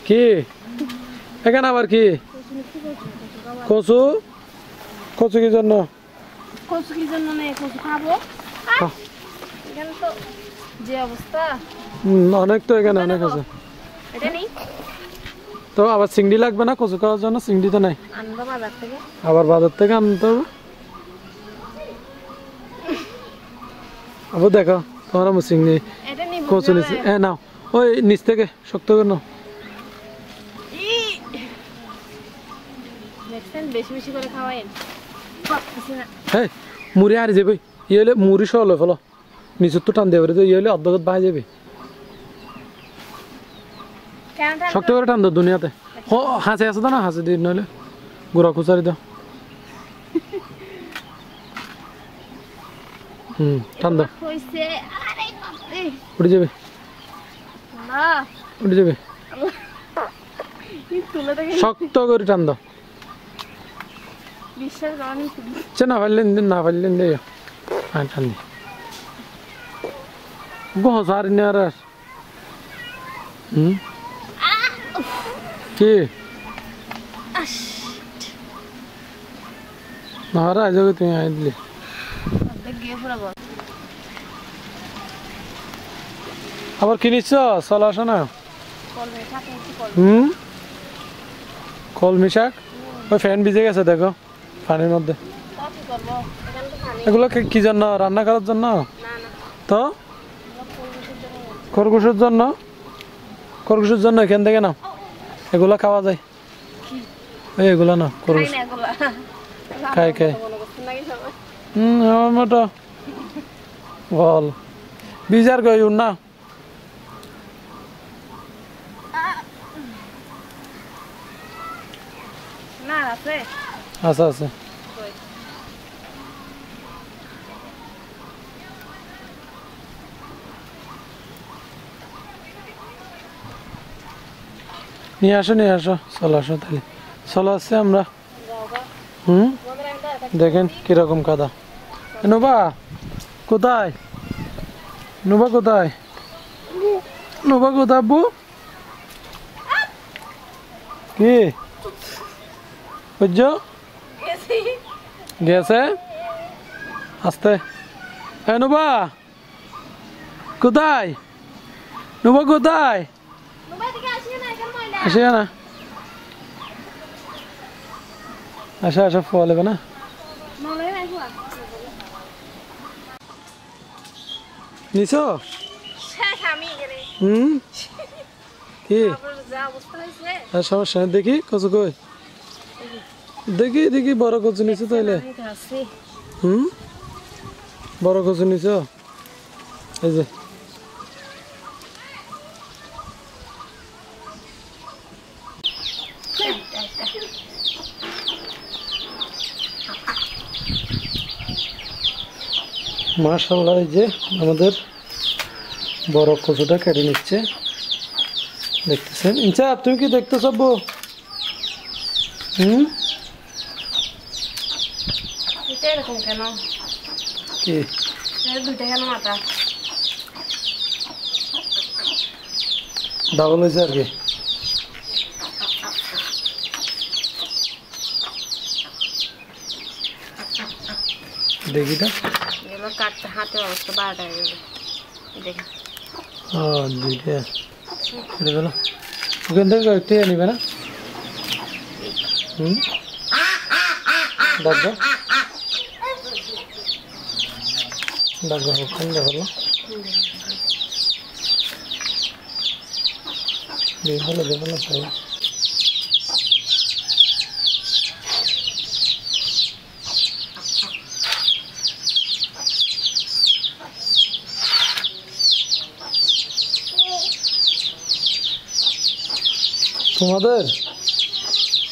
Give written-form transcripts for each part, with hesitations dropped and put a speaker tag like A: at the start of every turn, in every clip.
A: কি এখানে আবার কি কচু কচু কি জন্য
B: কচু কি জন্য নেই কচু খাবো এখানে তো যে অবস্থা
A: অনেক তো এখানে অনেক আছে
B: এটা নেই
A: তো আবার চিংড়ি লাগবে না কচু খাওয়ার জন্য চিংড়ি তো নাই
B: আনবো বাজার থেকে
A: আবার বাজার থেকে আনতে হবে আবার দেখো তোমার চিংড়ি
B: এটা নিব
A: কচু নিচে নাও ওই নিচ থেকে শক্ত করে নাও
B: দেখছেন বেশি বেশি করে খাওয়াইন
A: হ্যাঁ মুড়ি হারি যাবে ইয়ে হলে মুড়ি সহ হলো ফলো নিচের তো টান দেবে তো ইয়ে হলে অর্ধগত বাই যাবে শক্ত করে টান দাও দুনিয়াতে ও হাসে আছে তো না হাসে দিই নইলে গুড়া খুচারি দাও টান দাও উঠে যাবে উঠে যাবে শক্ত করে টান দাও না পারলেন দিন না পারলেন দে হ্যাঁ টান দি সারি নে আর কি না আজ তুমি আই দিলি আবার কিনিস চল আসো না কলমি শাক ওই ফ্যান ভিজে গেছে দেখো পানির মধ্যে এগুলো কি জন্য রান্না করার জন্য তো খরগোশের জন্য খরগোশের জন্য এখান থেকে নাও এগুলা খাওয়া যায় এগুলা না খরগোশ খাই খাই আমার মতো বল বিজার গই না আচ্ছা আছে নিয়ে আসো চলো আসো তাহলে চলো আসছে আমরা দেখেন কিরকম কাদা নোবা কোথায় নোবা কোথায় নোবা কোথায় আব্বু কি বুঝছো গেছে আসতে নোবা কোথায় নোবা কোথায় আসে না আসা আসা ফোয়া লেবে না নিছ কি সমস্যা দেখি কচু কই দেখি দেখি বড় কচু নিছ তাইলে বড় কচু নিছ এই যে মাশাআল্লাহ এই যে আমাদের বড় কচুটা কেটে নিচ্ছে দেখতেছেন ইনসাফ তুমি কি দেখতেছ আব্বু
B: এরকম কেন
A: কি
B: দুইটা কেন মাথা
A: ডাবল হয়েছে আর কি দেখিটা
B: কাটতে হাতে অবস্থা 12টা হয়ে গেল দেখেন
A: দুইটা কেটে গেল ওখান থেকে কয়েকটি নিবে না ডাকবো ডাকবো ওখান দেখালো দেখালো দেখালো সবাই তোমাদের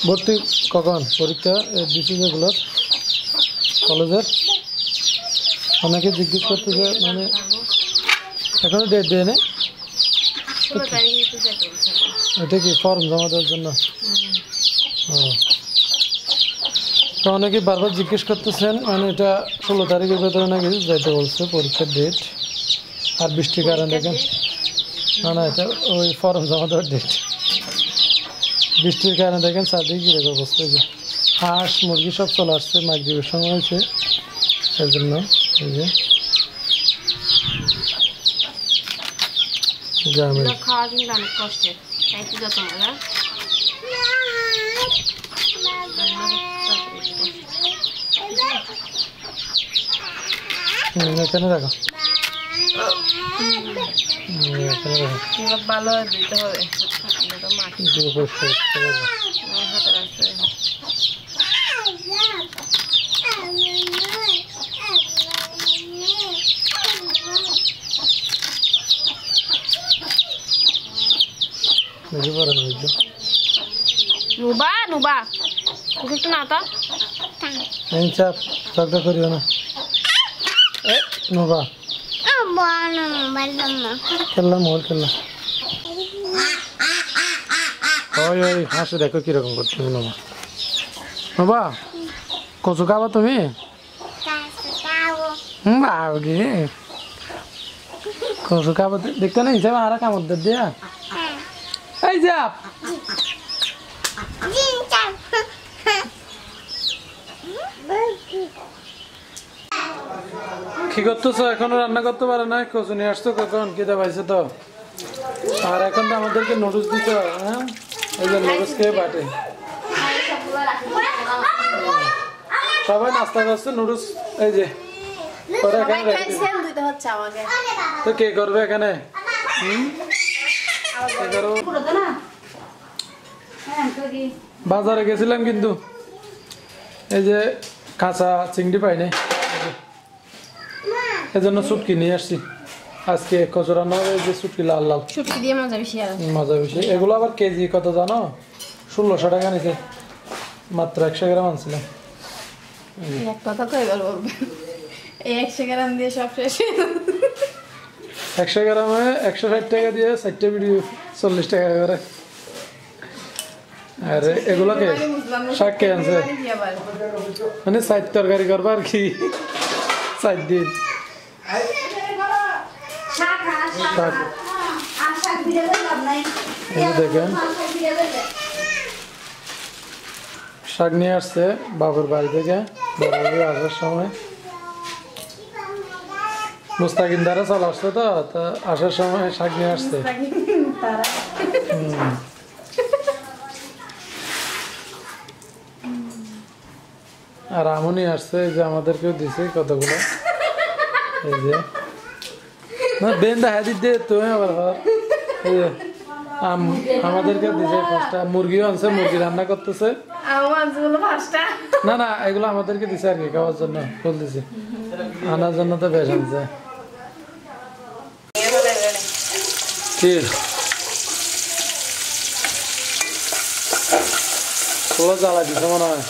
A: ভর্তি কখন পরীক্ষা দিচ্ছি যেগুলোর কলেজের অনেকে জিজ্ঞেস করতেছে মানে এখনো ডেট দেয় না এটা কি ফর্ম জমা দেওয়ার জন্য তো অনেকে বারবার জিজ্ঞেস করতেছেন মানে এটা 16 তারিখের ভেতরে নাকি যাইতে বলছে পরীক্ষার ডেট আর বৃষ্টির কারণে দেখেন না না এটা ওই ফর্ম জমা দেওয়ার ডেট। বৃষ্টির কারণে দেখেন চারদিকে কিরকম অবস্থা। যে হাঁস মুরগি সব চলে আসছে, মাগরিবের সময় হয়েছে, সেই জন্য এই যে গ্রামের
B: খাওয়া কিন্তু অনেক কষ্টের, খাইতে যত মজা
A: এখানে রাখো, এখানে রাখো,
B: ভালো দিতে হবে মাটি
A: পরিষ্কার করতে হবে।
B: হাতে রাখতে হবে।
A: বুঝতে পারেন বুঝছো?
B: নুবা নুবা একটু না তো
A: চাপ ঝগড়া করিও না। নোবা খেললাম, মোবাইল খেললাম। ওই ওই হাসে দেখো কিরকম করছো নোবা। নোবা কচু খাবা তুমি? গে কচু খাবো দেখতে না হিসাবে আর কামড় দিয়া এই যাপ কি করতেছো? এখনো রান্না করতে পারে না? কচু নিয়ে আসছো কখন? খিদে পাইছে তো। আর এখন তো আমাদেরকে নুডলস দিতে হবে। হ্যাঁ এই যে নুডলস খেয়ে বাটে সবাই নাস্তা করছে নুডলস। এই যে তো কে করবে এখানে? বাজারে গেছিলাম কিন্তু এই যে কাঁচা চিংড়ি পাই নাই, এজন্য শুটকি নিয়ে আসছি। আজকে কচু রান্না হবে, এই যে শুটকি লাল লাল
B: শুটকি দিয়ে মজা বেশি।
A: মজা বেশি। এগুলো আবার কেজি কত জানো? 1600 টাকা নিছে, মাত্র 100 গ্রাম আনছিলাম।
B: এক কথা কই বলবো, এই 100 গ্রাম দিয়ে সব শেষ।
A: 100 গ্রামে 160 টাকা দিয়ে 4টা ভিডিও 40 টাকা করে। আর এগুলোকে শাক কে আনছে মানে 4 তরকারি করবা আর কি 4 দিন দেখেন। শাক নিয়ে আসছে বাবুর বাড়ি থেকে, বাবুর আসার সময় মুস্তাকিন দ্বারা চলে আসছে তো, আসার সময় শাক নিয়ে আসছে। আর আমনি আসছে, এই যে আমাদেরকেও দিছে কতগুলো। এই যে না বেন্দা হাদিদ দে তুমি আবার এই যে আমাদেরকে দিছে 5টা। মুরগিও আনছে, মুরগি রান্না করতেছে। না না এগুলো আমাদেরকে দিছে আর কি খাওয়ার জন্য, ফুল দিছে আনার জন্য তো বেশ আনছে। কি পুরো জ্বালা দিছে মনে হয়।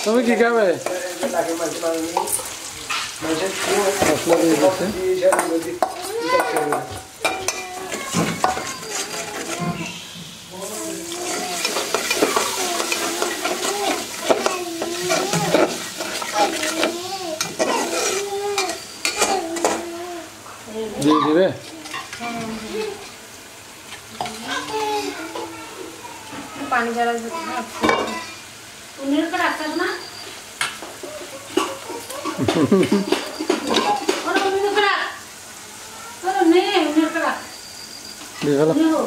A: তুমি কি খাবে? দিয়ে দিবে
B: পানি জ্বালা উনির করে আসতে না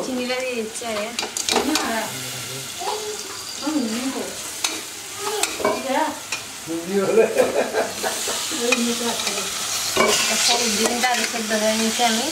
B: চিনিটা দিয়ে দিচ্ছে। ডিমটা সেদ্ধ হয়ে নিয়েছি আমি